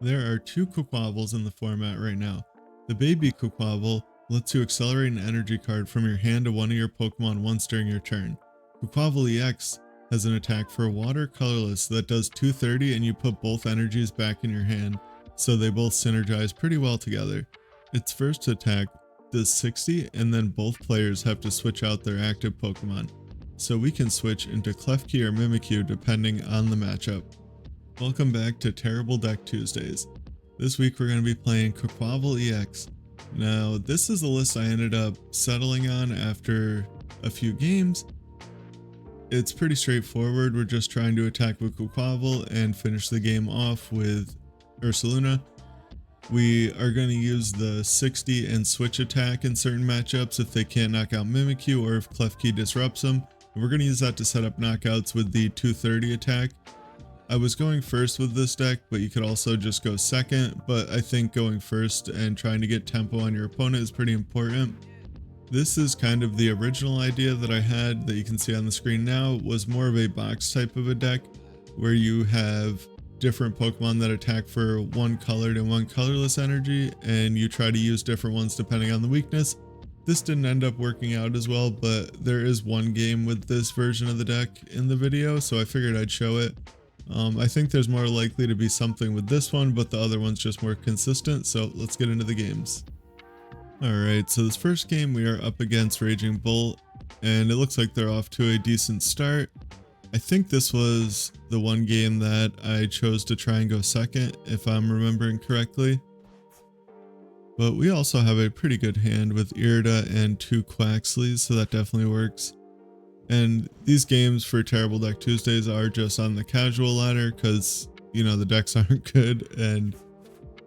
There are two Quaquavels in the format right now. The baby Quaquavel lets you accelerate an energy card from your hand to one of your Pokemon once during your turn. Quaquavel EX has an attack for water colorless that does 230 and you put both energies back in your hand, so they both synergize pretty well together. Its first attack does 60 and then both players have to switch out their active Pokemon, so we can switch into Klefki or Mimikyu depending on the matchup. Welcome back to Terrible Deck Tuesdays. This week we're going to be playing Quaquavel EX. Now this is the list I ended up settling on after a few games. It's pretty straightforward. We're just trying to attack with Quaquavel and finish the game off with Ursaluna. We are going to use the 60 and switch attack in certain matchups if they can't knock out Mimikyu or if Klefki disrupts them. And we're going to use that to set up knockouts with the 230 attack. I was going first with this deck, but you could also just go second, but I think going first and trying to get tempo on your opponent is pretty important. This is kind of the original idea that I had that you can see on the screen now, was more of a box type of a deck where you have different Pokemon that attack for one colored and one colorless energy, and you try to use different ones depending on the weakness. This didn't end up working out as well, but there is one game with this version of the deck in the video, so I figured I'd show it. I think there's more likely to be something with this one, but the other one's just more consistent, so let's get into the games. Alright, so this first game we are up against Raging Bull, and it looks like they're off to a decent start. I think this was the one game that I chose to try and go second, if I'm remembering correctly. But we also have a pretty good hand with Irida and two Quaxlys, so that definitely works. And these games for Terrible Deck Tuesdays are just on the casual ladder because, you know, the decks aren't good and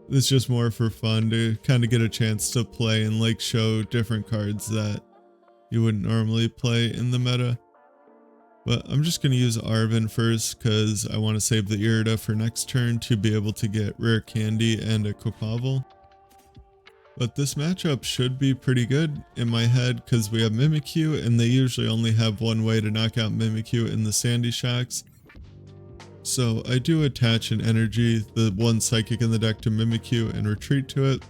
it's just more for fun to kind of get a chance to play and like show different cards that you wouldn't normally play in the meta. But I'm just going to use Arven first because I want to save the Irida for next turn to be able to get Rare Candy and a Quaquavel. But this matchup should be pretty good in my head because we have Mimikyu and they usually only have one way to knock out Mimikyu in the Sandy Shocks. So I do attach an energy, the one Psychic in the deck, to Mimikyu and retreat to it.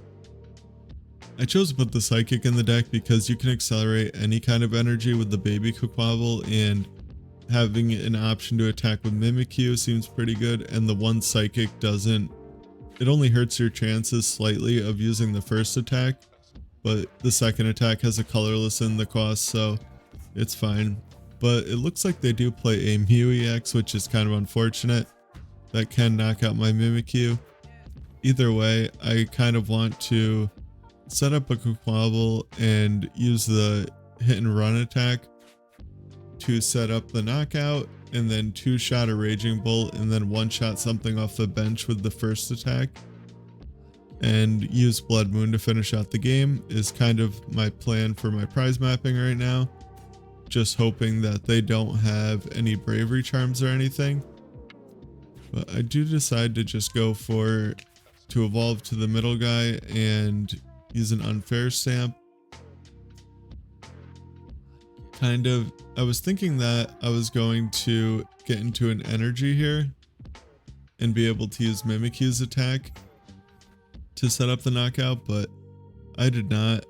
I chose to put the Psychic in the deck because you can accelerate any kind of energy with the baby Quaquavel, and having an option to attack with Mimikyu seems pretty good, and the one Psychic doesn't. It only hurts your chances slightly of using the first attack, but the second attack has a colorless in the cost, so it's fine. But it looks like they do play a Mew EX, which is kind of unfortunate. That can knock out my Mimikyu. Either way, I kind of want to set up a Quaquavel and use the hit and run attack to set up the knockout, and then two-shot a Raging Bull, and then one-shot something off the bench with the first attack, and use Bloodmoon to finish out the game is kind of my plan for my prize mapping right now. Just hoping that they don't have any bravery charms or anything. But I do decide to just go to evolve to the middle guy and use an Unfair Stamp. I was thinking that I was going to get into an energy here and be able to use Mimikyu's attack to set up the knockout, but I did not.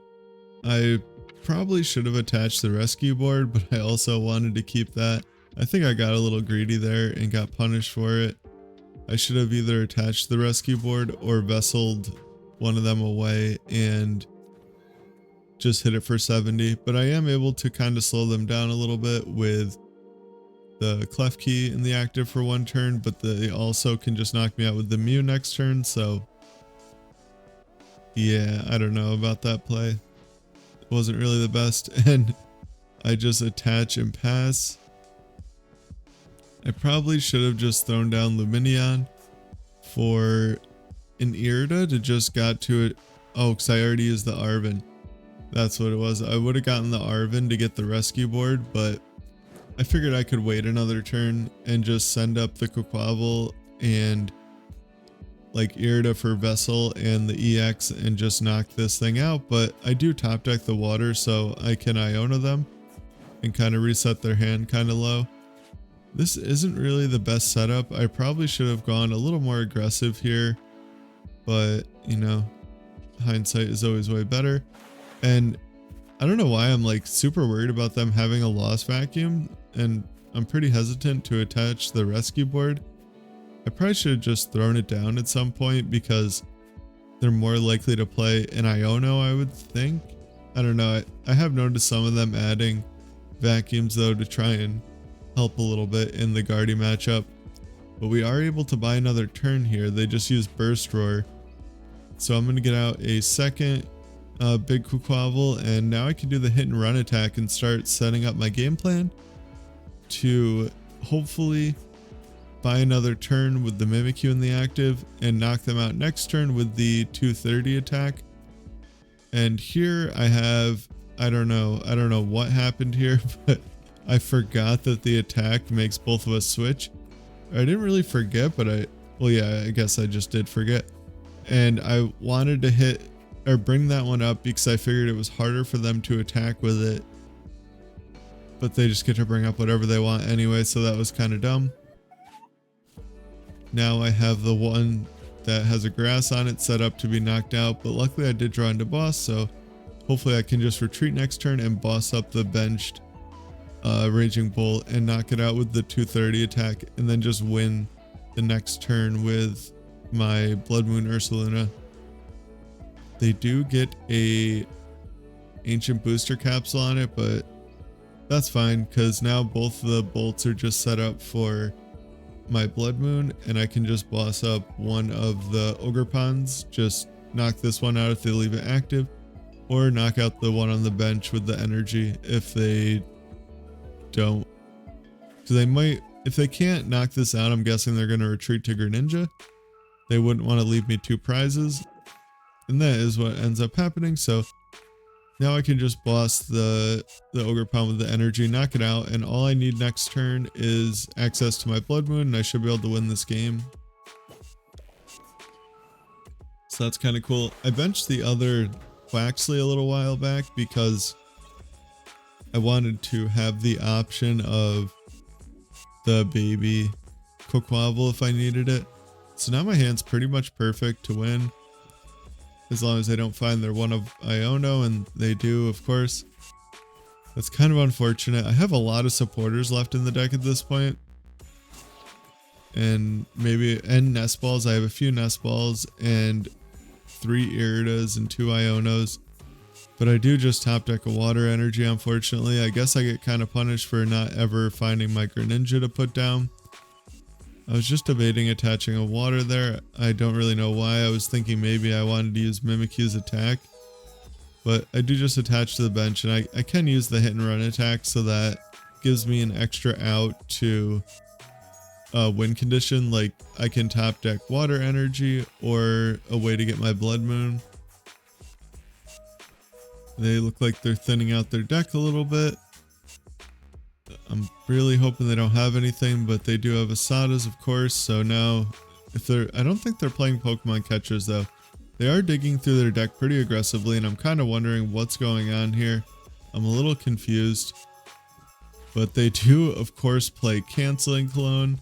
I probably should have attached the Rescue Board, but I also wanted to keep that. I think I got a little greedy there and got punished for it. I should have either attached the Rescue Board or vesseled one of them away and just hit it for 70, but I am able to kind of slow them down a little bit with the Klefki in the active for one turn, but they also can just knock me out with the Mew next turn, so yeah, I don't know about that play. It wasn't really the best, and I just attach and pass. I probably should have just thrown down Lumineon for an Irida to just got to it. Oh, because I already used the Arven. That's what it was. I would have gotten the Arven to get the Rescue Board, but I figured I could wait another turn and just send up the Quaquavel and like Irida for Vessel and the EX and just knock this thing out. But I do top deck the water so I can Iono them and kind of reset their hand kind of low. This isn't really the best setup. I probably should have gone a little more aggressive here but you know, hindsight is always way better. And I don't know why I'm like super worried about them having a Lost Vacuum, and I'm pretty hesitant to attach the Rescue Board. I probably should have just thrown it down at some point because they're more likely to play an Iono, I would think. I don't know. I have noticed some of them adding vacuums though to try and help a little bit in the Guardy matchup. But we are able to buy another turn here. They just use Burst Roar. So I'm going to get out a second big Quaquaval, and now I can do the hit and run attack and start setting up my game plan to hopefully buy another turn with the Mimikyu in the active and knock them out next turn with the 230 attack. And here I have, I don't know what happened here, but I forgot that the attack makes both of us switch. I didn't really forget, but I guess I just did forget. And I wanted to hit or bring that one up because I figured it was harder for them to attack with it, but they just get to bring up whatever they want anyway, so that was kind of dumb. Now I have the one that has a grass on it set up to be knocked out, but luckily I did draw into boss, so hopefully I can just retreat next turn and boss up the benched Raging Bull and knock it out with the 230 attack, and then just win the next turn with my Bloodmoon Ursaluna. They do get a ancient booster capsule on it, but that's fine because now both the bolts are just set up for my Bloodmoon, and I can just boss up one of the Ogre Ponds, just knock this one out if they leave it active, or knock out the one on the bench with the energy if they don't. So they might, if they can't knock this out, I'm guessing they're going to retreat to Greninja. They wouldn't want to leave me two prizes, and that is what ends up happening. So now I can just boss the Ogre Pond with the energy, knock it out, and all I need next turn is access to my Bloodmoon, and I should be able to win this game. So that's kind of cool. I benched the other Quaxly a little while back because I wanted to have the option of the baby Quaquaval if I needed it. So now my hand's pretty much perfect to win, as long as they don't find their one of Iono, and they do, of course. That's kind of unfortunate. I have a lot of supporters left in the deck at this point, and Nest Balls. I have a few Nest Balls and 3 Iridas and 2 Ionos, but I do just top deck a water energy, unfortunately. I guess I get kind of punished for not ever finding my Greninja to put down. I was just debating attaching a water there. I don't really know why. I was thinking maybe I wanted to use Mimikyu's attack, but I do just attach to the bench, and I can use the hit and run attack, so that gives me an extra out to win condition. Like I can top deck water energy or a way to get my Bloodmoon. They look like they're thinning out their deck a little bit. I'm really hoping they don't have anything, but they do have Asadas, of course. So now, I don't think they're playing Pokemon catchers though. They are digging through their deck pretty aggressively, and I'm kind of wondering what's going on here. I'm a little confused, but they do, of course, play Canceling Clone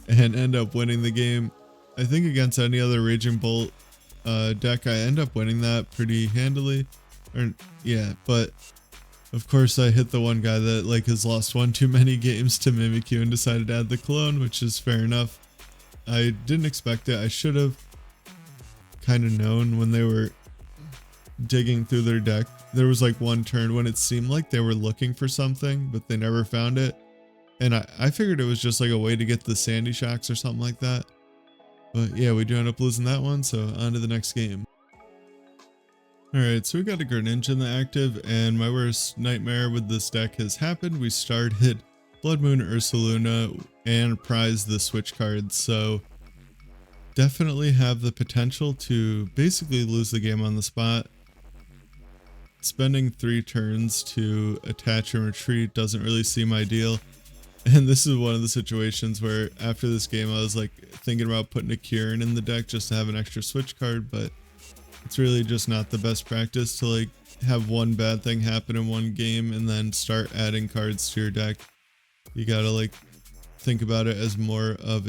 and end up winning the game. I think against any other Raging Bolt deck, I end up winning that pretty handily. But of course I hit the one guy that like has lost one too many games to Mimikyu and decided to add the clone, which is fair enough. I didn't expect it. I should have kind of known when they were digging through their deck. There was like one turn when it seemed like they were looking for something, but they never found it. And I figured it was just like a way to get the Sandy Shocks or something like that. But yeah, we do end up losing that one, so on to the next game. Alright, so we got a Greninja in the active, and my worst nightmare with this deck has happened. We started Bloodmoon Ursaluna and prized the Switch cards, so definitely have the potential to basically lose the game on the spot. Spending 3 turns to attach and retreat doesn't really seem ideal, and this is one of the situations where after this game I was like thinking about putting a Kieran in the deck just to have an extra Switch card, but it's really just not the best practice to like have one bad thing happen in one game and then start adding cards to your deck. You gotta like think about it as more over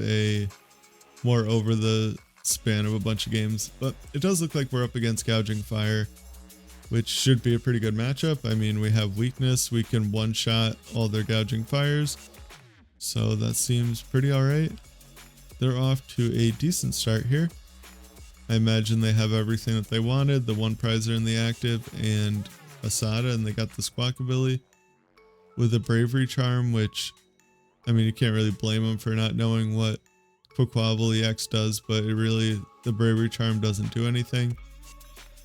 the span of a bunch of games. But it does look like we're up against Gouging Fire, which should be a pretty good matchup. I mean, we have weakness, we can one-shot all their Gouging Fires, so that seems pretty alright. They're off to a decent start here. I imagine they have everything that they wanted, the one prizer in the active and a Sada, and they got the Squawk ability with a Bravery Charm, which, I mean, you can't really blame them for not knowing what Quaquaval EX does, but the Bravery Charm doesn't do anything.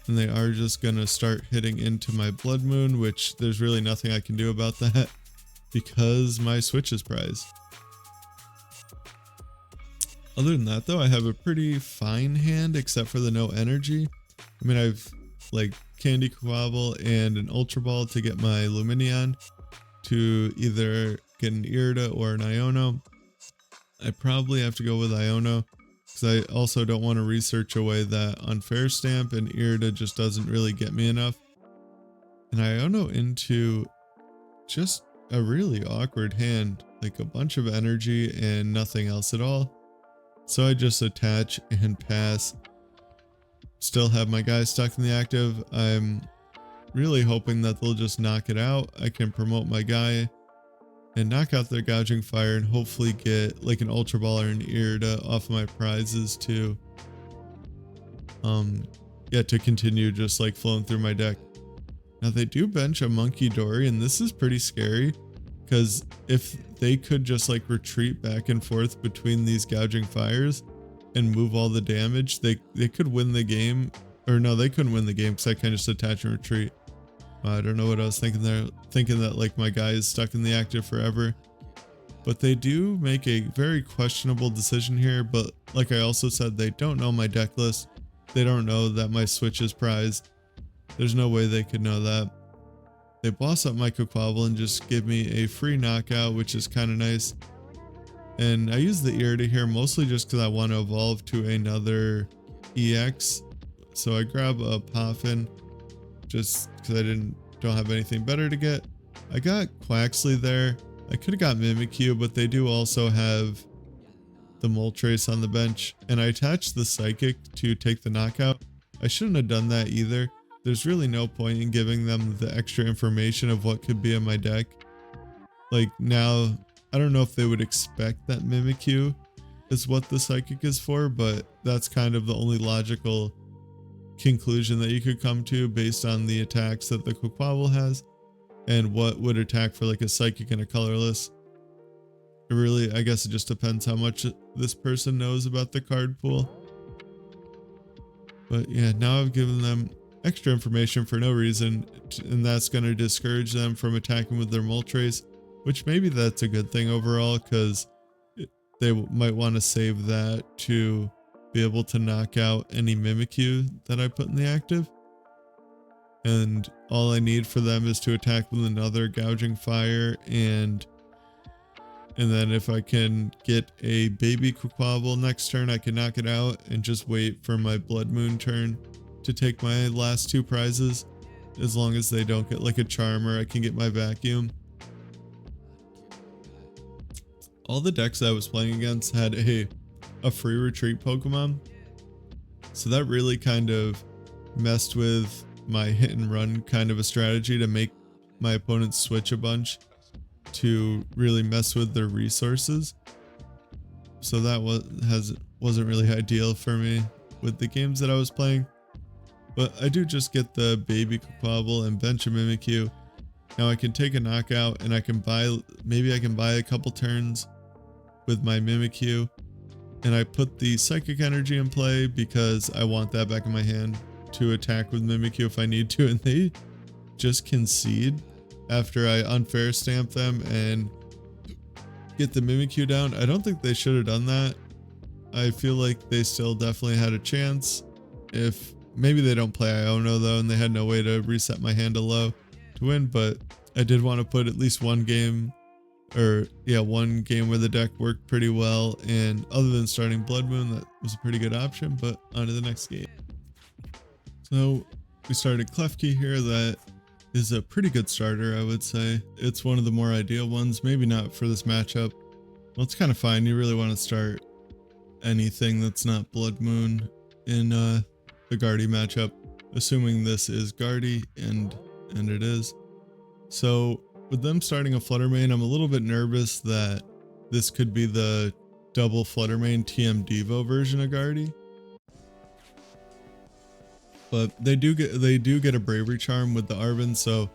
And they are just going to start hitting into my Bloodmoon, which there's really nothing I can do about that because my Switch is prized. Other than that though, I have a pretty fine hand except for the no energy. I mean, I've like Candy Quaquaval and an Ultra Ball to get my Lumineon to either get an Irida or an Iono. I probably have to go with Iono because I also don't want to research away that Unfair Stamp, and Irida just doesn't really get me enough. And Iono into just a really awkward hand, like a bunch of energy and nothing else at all. So I just attach and pass. Still have my guy stuck in the active. I'm really hoping that they'll just knock it out. I can promote my guy and knock out their Gouging Fire and hopefully get like an Ultra Ball or an Irida off of my prizes to to continue just like flowing through my deck. Now they do bench a Monkey Dory, and this is pretty scary because if they could just like retreat back and forth between these Gouging Fires and move all the damage, they could win the game. Or no, they couldn't win the game because I can just attach and retreat. I don't know what I was thinking there, thinking that like my guy is stuck in the active forever. But they do make a very questionable decision here, but like I also said, they don't know my deck list. They don't know that my Switch is prized. There's no way they could know that. They boss up my Quaquaval and just give me a free knockout, which is kind of nice. And I use the Irida here mostly just because I want to evolve to another EX. So I grab a Poffin just because I don't have anything better to get. I got Quaxly there. I could have got Mimikyu, but they do also have the Moltres on the bench. And I attached the Psychic to take the knockout. I shouldn't have done that either. There's really no point in giving them the extra information of what could be in my deck. Like now, I don't know if they would expect that Mimikyu is what the Psychic is for, but that's kind of the only logical conclusion that you could come to based on the attacks that the Quaquaval has and what would attack for like a Psychic and a colorless. It really, I guess it just depends how much this person knows about the card pool. But yeah, now I've given them extra information for no reason, and that's going to discourage them from attacking with their Moltres, which maybe that's a good thing overall because they might want to save that to be able to knock out any Mimikyu that I put in the active. And all I need for them is to attack with another Gouging Fire, and then if I can get a baby Quaquaval next turn, I can knock it out and just wait for my Bloodmoon turn to take my last two prizes. As long as they don't get like a Charmer, I can get my Vacuum. All the decks I was playing against had a free retreat Pokemon, so that really kind of messed with my hit and run kind of a strategy to make my opponents switch a bunch to really mess with their resources. So that wasn't really ideal for me with the games that I was playing. But I do just get the baby Quaquaval and bench a Mimikyu. Now I can take a knockout and maybe I can buy a couple turns with my Mimikyu. And I put the Psychic Energy in play because I want that back in my hand to attack with Mimikyu if I need to. And they just concede after I Unfair Stamp them and get the Mimikyu down. I don't think they should have done that. I feel like they still definitely had a chance. If maybe they don't play Iono though, and they had no way to reset my hand to low to win, but I did want to put at least one game where the deck worked pretty well, and other than starting Bloodmoon, that was a pretty good option. But on to the next game. So we started Klefki here. That is a pretty good starter, I would say. It's one of the more ideal ones, maybe not for this matchup. Well, it's kind of fine. You really want to start anything that's not Blood Moon in the Guardy matchup, assuming this is Guardy, and it is. So with them starting a Flutter Mane, I'm a little bit nervous that this could be the double Flutter Mane TM Devo version of Guardy. But they do get a Bravery Charm with the Arven, so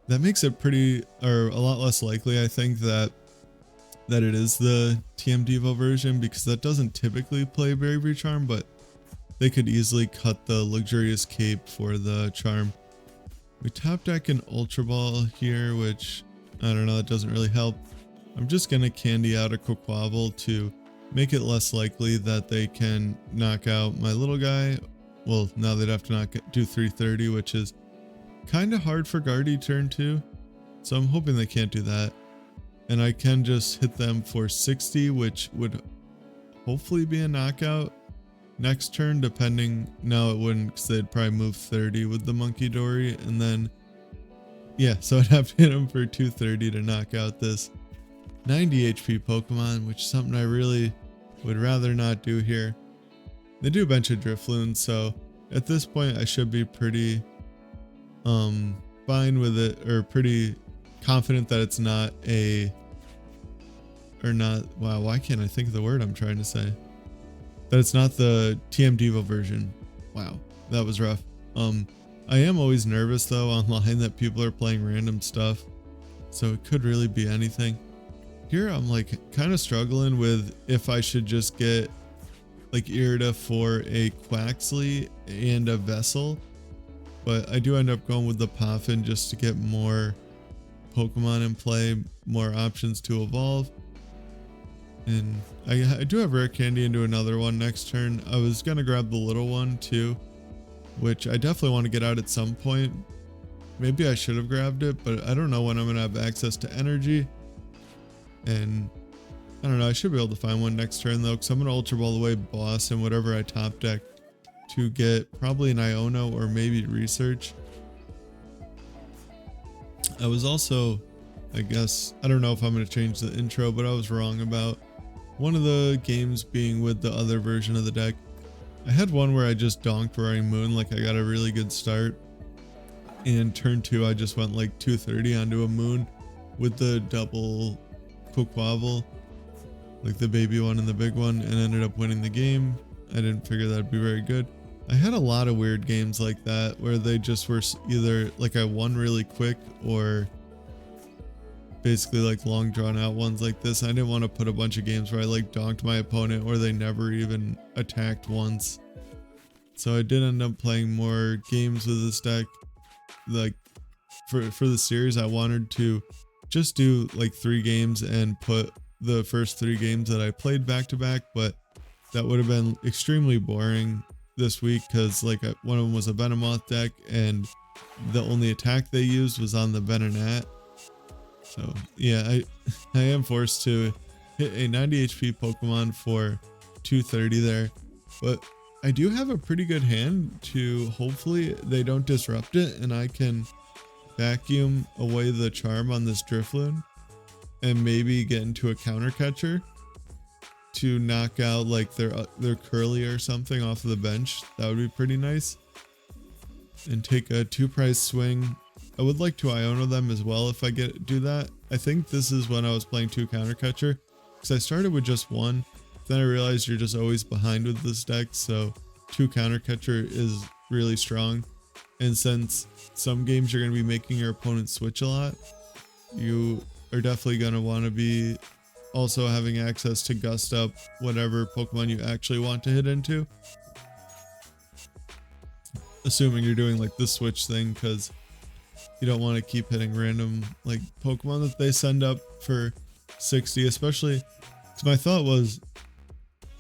that makes it a lot less likely, I think, that it is the TM Devo version, because that doesn't typically play Bravery Charm, but they could easily cut the Luxurious Cape for the charm. We top deck an Ultra Ball here, which, I don't know, it doesn't really help. I'm just going to candy out a Quaquaval to make it less likely that they can knock out my little guy. Well, now they'd have to do 330, which is kind of hard for Guardy turn 2. So I'm hoping they can't do that. And I can just hit them for 60, which would hopefully be a knockout next turn, depending. No, it wouldn't, because they'd probably move 30 with the Monkey Dory. And then, yeah, so I'd have to hit them for 230 to knock out this 90 HP Pokemon, which is something I really would rather not do here. They do a bunch of Drifloons, so at this point I should be pretty fine with it, or pretty confident that it's not wow, why can't I think of the word I'm trying to say? That it's not the TM Devo version. Wow, that was rough. I am always nervous though online that people are playing random stuff, so it could really be anything. Here I'm like kind of struggling with if I should just get like Irida for a Quaxly and a Vessel, but I do end up going with the Poffin just to get more Pokemon in play, more options to evolve. And I do have Rare Candy into another one next turn. I was gonna grab the little one too, which I definitely want to get out at some point. Maybe I should have grabbed it, but I don't know when I'm gonna have access to energy. And I don't know, I should be able to find one next turn though, because I'm gonna Ultra Ball away Boss and whatever I top deck to get probably an Iono or maybe Research. I was also, I guess, I don't know if I'm going to change the intro, but I was wrong about one of the games being with the other version of the deck. I had one where I just donked Roaring Moon, like I got a really good start. And turn 2, I just went like 230 onto a Moon with the double Quaquaval, like the baby one and the big one, and ended up winning the game. I didn't figure that'd be very good. I had a lot of weird games like that where they just were either like I won really quick or basically like long drawn out ones like this. I didn't want to put a bunch of games where I like donked my opponent or they never even attacked once. So I did end up playing more games with this deck. Like for the series, I wanted to just do like 3 games and put the first 3 games that I played back to back, but that would have been extremely boring this week because like one of them was a Venomoth deck and the only attack they used was on the Venonat. So yeah, I am forced to hit a 90 HP Pokemon for 230 there, but I do have a pretty good hand to hopefully they don't disrupt it and I can vacuum away the charm on this Drifloon and maybe get into a counter catcher to knock out like their Curly or something off of the bench. That would be pretty nice. And take a 2-prize swing. I would like to Iono them as well if I do that. I think this is when I was playing 2 counter catcher because I started with just 1. Then I realized you're just always behind with this deck, so 2 counter catcher is really strong. And since some games you're going to be making your opponent switch a lot, you are definitely going to want to be also having access to gust up whatever Pokemon you actually want to hit into. Assuming you're doing like the switch thing, because you don't want to keep hitting random like Pokemon that they send up for 60, especially because my thought was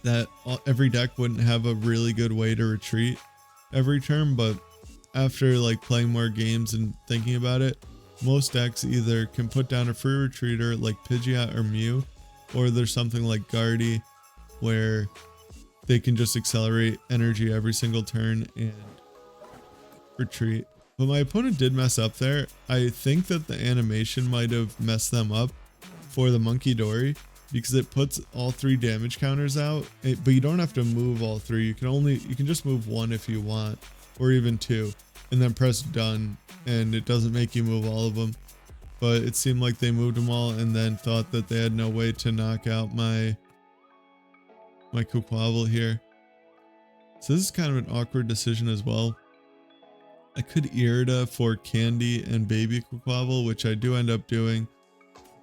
that every deck wouldn't have a really good way to retreat every turn, but after like playing more games and thinking about it, most decks either can put down a free retreater like Pidgeot or Mew, or there's something like Guardy where they can just accelerate energy every single turn and retreat. But my opponent did mess up there. I think that the animation might have messed them up for the Monkey Dory, because it puts all 3 damage counters out, but you don't have to move all 3. You can just move 1 if you want, or even 2, and then press done, and it doesn't make you move all of them. But it seemed like they moved them all and then thought that they had no way to knock out my Quaquaval here. So this is kind of an awkward decision as well. I could Irida for Candy and Baby Quaquaval, which I do end up doing.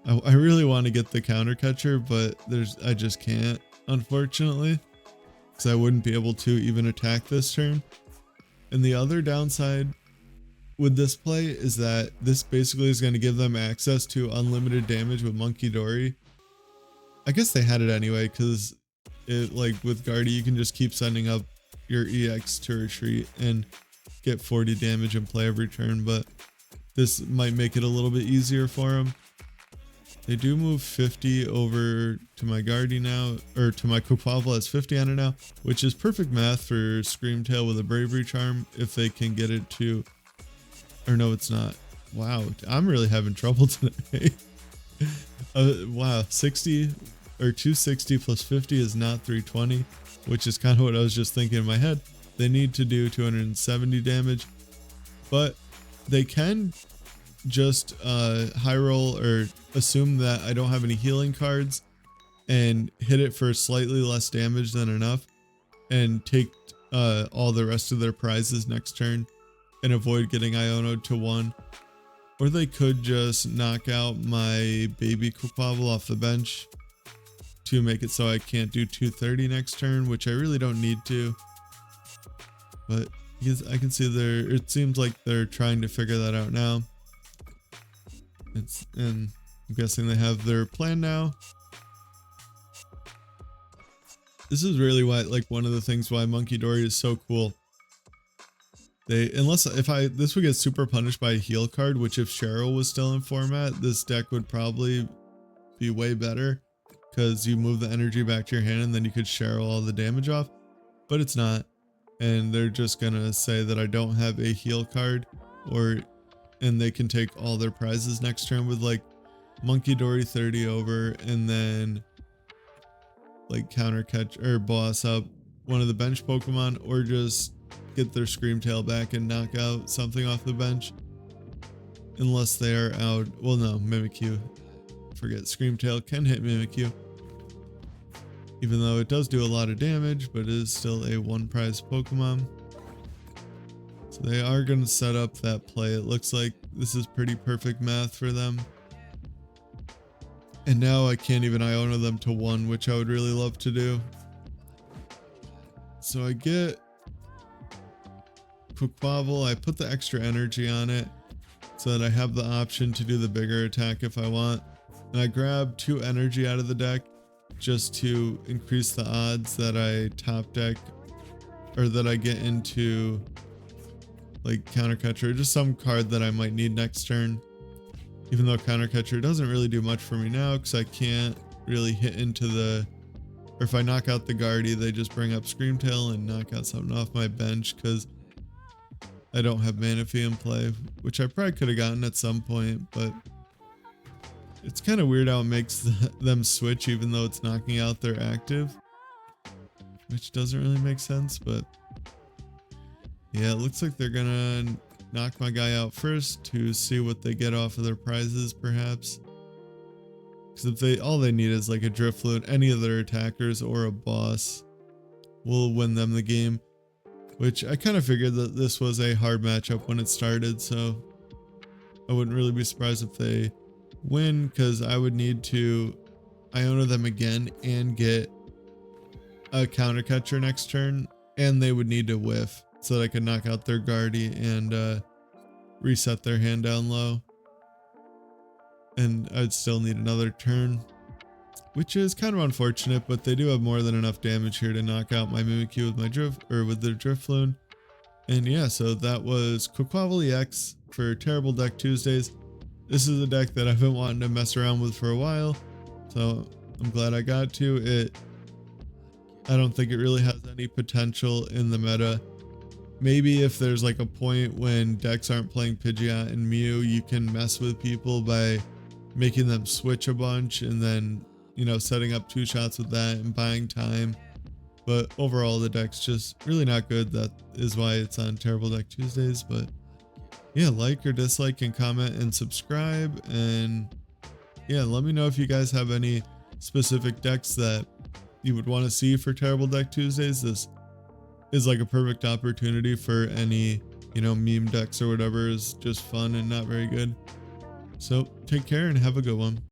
I really want to get the counter catcher, but I just can't, unfortunately, because I wouldn't be able to even attack this turn. And the other downside with this play is that this basically is going to give them access to unlimited damage with Munkidori. I guess they had it anyway, because like with Guardy, you can just keep sending up your EX to retreat and get 40 damage and play every turn, but this might make it a little bit easier for them. They do move 50 over to my Guardy now, or to my Quaquaval has 50 on it now, which is perfect math for Screamtail with a Bravery Charm if they can get it to, or no, it's not. Wow, I'm really having trouble today. Wow, 60 or 260 plus 50 is not 320, which is kind of what I was just thinking in my head. They need to do 270 damage, but they can just high roll or assume that I don't have any healing cards and hit it for slightly less damage than enough and take all the rest of their prizes next turn and avoid getting Iono to 1. Or they could just knock out my Baby Quaquaval off the bench to make it so I can't do 230 next turn, which I really don't need to. But I can see it seems like they're trying to figure that out now. And I'm guessing they have their plan now. This is really why, like, one of the things why Munkidori is so cool. This would get super punished by a heal card, which if Cheryl was still in format, this deck would probably be way better, because you move the energy back to your hand and then you could Cheryl all the damage off, but it's not. And they're just gonna say that I don't have a heal card, and they can take all their prizes next turn with like Munkidori 30 over, and then like counter catch or boss up one of the bench Pokemon, or just get their Screamtail back and knock out something off the bench. Unless they are out. Well, no, Mimikyu. Forget, Screamtail can hit Mimikyu, even though it does do a lot of damage, but it is still a 1 prize Pokemon. So they are going to set up that play. It looks like this is pretty perfect math for them. And now I can't even Iono them to 1, which I would really love to do. So I get Quaquaval, I put the extra energy on it so that I have the option to do the bigger attack if I want. And I grab 2 energy out of the deck just to increase the odds that I top deck, or that I get into like counter catcher, just some card that I might need next turn. Even though counter catcher doesn't really do much for me now, because I can't really hit into or if I knock out the Guardy, they just bring up Screamtail and knock out something off my bench, because I don't have Manaphy in play, which I probably could have gotten at some point, but it's kind of weird how it makes them switch even though it's knocking out their active, which doesn't really make sense. But yeah, it looks like they're gonna knock my guy out first to see what they get off of their prizes, perhaps. Because if all they need is like a Drifloon, any of their attackers or a boss will win them the game. Which I kind of figured that this was a hard matchup when it started, so I wouldn't really be surprised if they win, because I would need to Iono them again and get a counter catcher next turn, and they would need to whiff so that I could knock out their Guardy and reset their hand down low. And I'd still need another turn, which is kind of unfortunate, but they do have more than enough damage here to knock out my Mimikyu with their Drifloon. And yeah, so that was Quaquaval EX for Terrible Deck Tuesdays. This is a deck that I've been wanting to mess around with for a while, so I'm glad I got to it. I don't think it really has any potential in the meta. Maybe if there's like a point when decks aren't playing Pidgeot and Mew, you can mess with people by making them switch a bunch and then, you know, setting up 2 shots with that and buying time. But overall, the deck's just really not good. That is why it's on Terrible Deck Tuesdays. But yeah, like or dislike and comment and subscribe. And yeah, let me know if you guys have any specific decks that you would want to see for Terrible Deck Tuesdays. This is like a perfect opportunity for any, you know, meme decks or whatever is just fun and not very good. So take care and have a good one.